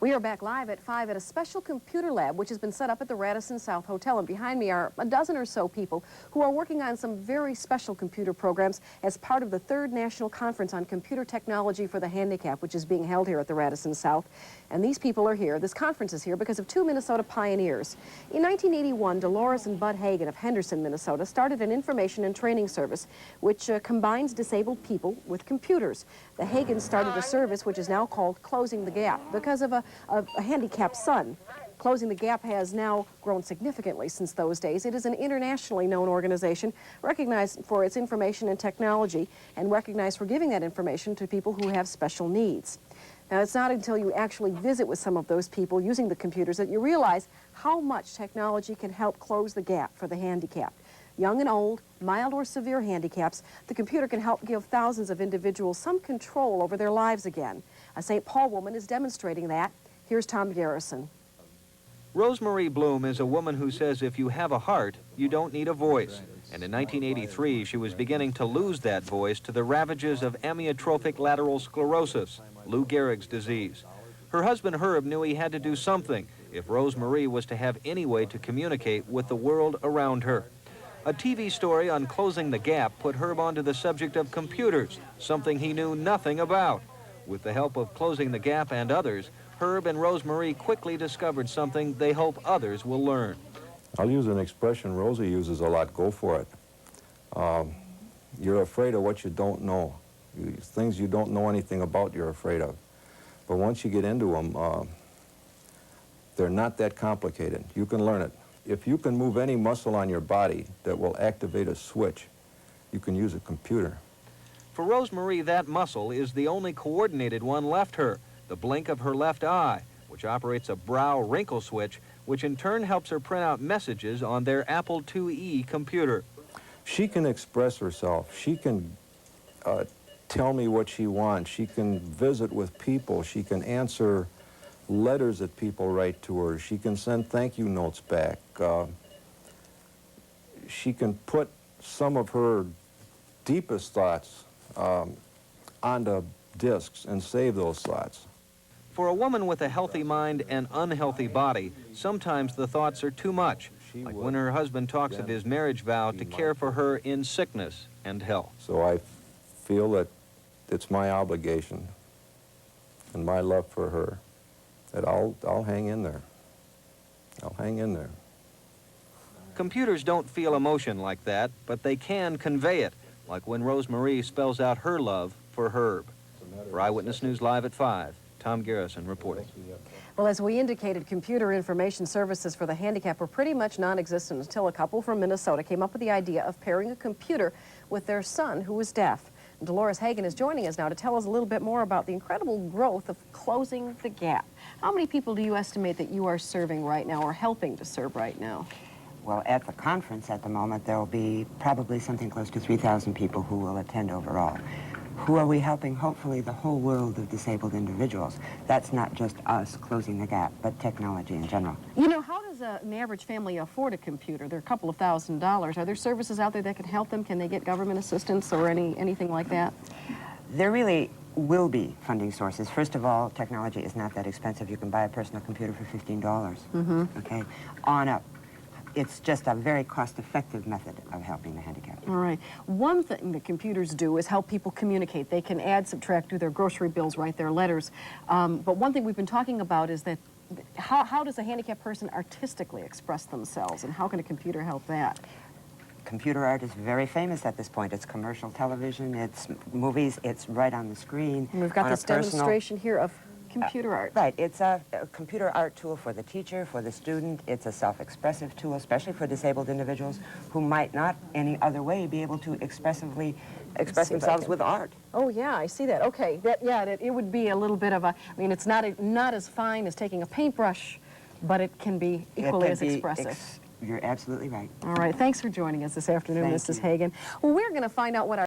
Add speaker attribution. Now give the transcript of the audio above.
Speaker 1: We are back live at 5 at a special computer lab which has been set up at the Radisson South Hotel. And behind me are a dozen or so people who are working on some very special computer programs as part of the 3rd National Conference on Computer Technology for the Handicapped, which is being held here at the Radisson South. And these people are here, this conference is here because of 2 Minnesota pioneers. In 1981, Dolores and Bud Hagen of Henderson, Minnesota started an information and training service which combines disabled people with computers. The Hagens started a service which is now called Closing the Gap because of a handicapped son. Closing the Gap has now grown significantly since those days. It is an internationally known organization recognized for its information and technology and recognized for giving that information to people who have special needs. Now, it's not until you actually visit with some of those people using the computers that you realize how much technology can help close the gap for the handicapped. Young and old, mild or severe handicaps, the computer can help give thousands of individuals some control over their lives again. A St. Paul woman is demonstrating that. Here's Tom Garrison.
Speaker 2: Rosemarie Bloom is a woman who says if you have a heart, you don't need a voice. And in 1983, she was beginning to lose that voice to the ravages of amyotrophic lateral sclerosis, Lou Gehrig's disease. Her husband Herb knew he had to do something if Rosemarie was to have any way to communicate with the world around her. A TV story on Closing the Gap put Herb onto the subject of computers, something he knew nothing about. With the help of Closing the Gap and others, Herb and Rosemarie quickly discovered something they hope others will learn.
Speaker 3: I'll use an expression Rosie uses a lot, go for it. You're afraid of what you don't know. Things you don't know anything about, you're afraid of. But once you get into them, they're not that complicated. You can learn it. If you can move any muscle on your body that will activate a switch, you can use a computer.
Speaker 2: For Rosemarie, that muscle is the only coordinated one left her, the blink of her left eye, which operates a brow wrinkle switch, which in turn helps her print out messages on their Apple IIe computer.
Speaker 3: She can express herself. She can tell me what she wants. She can visit with people. She can answer letters that people write to her. She can send thank you notes back. She can put some of her deepest thoughts onto disks and save those thoughts.
Speaker 2: For a woman with a healthy mind and unhealthy body, sometimes the thoughts are too much, like when her husband talks of his marriage vow to care for her in sickness and health.
Speaker 3: So I feel that it's my obligation and my love for her that I'll hang in there. I'll hang in there.
Speaker 2: Computers don't feel emotion like that, but they can convey it, like when Rosemarie spells out her love for Herb. For Eyewitness News Live at 5, Tom Garrison reporting.
Speaker 1: Well, as we indicated, computer information services for the handicapped were pretty much non-existent until a couple from Minnesota came up with the idea of pairing a computer with their son who was deaf. Dolores Hagen is joining us now to tell us a little bit more about the incredible growth of Closing the Gap. How many people do you estimate that you are serving right now or helping to serve right now?
Speaker 4: Well, at the conference at the moment, there will be probably something close to 3,000 people who will attend overall. Who are we helping? Hopefully the whole world of disabled individuals. That's not just us closing the gap, but technology in general.
Speaker 1: You know, how does an average family afford a computer? They're a couple of $1,000s. Are there services out there that can help them? Can they get government assistance or anything like that?
Speaker 4: There really will be funding sources. First of all, technology is not that expensive. You can buy a personal computer for $15, okay, on up. It's just a very cost-effective method of helping the handicapped.
Speaker 1: All right. One thing that computers do is help people communicate. They can add, subtract, do their grocery bills, write their letters. But one thing we've been talking about is that how does a handicapped person artistically express themselves, and how can a computer help that?
Speaker 4: Computer art is very famous at this point. It's commercial television, it's movies, it's right on the screen.
Speaker 1: And we've got this demonstration here of computer art.
Speaker 4: Right. It's a computer art tool for the teacher, for the student. It's a self-expressive tool, especially for disabled individuals who might not any other way be able to expressively express themselves with art.
Speaker 1: Oh, yeah, I see that. Okay. It would be a little bit of a, I mean, it's not as fine as taking a paintbrush, but it can be equally as expressive.
Speaker 4: You're absolutely right.
Speaker 1: All right. Thanks for joining us this afternoon, Mrs. Hagen. Well, we're going to find out what our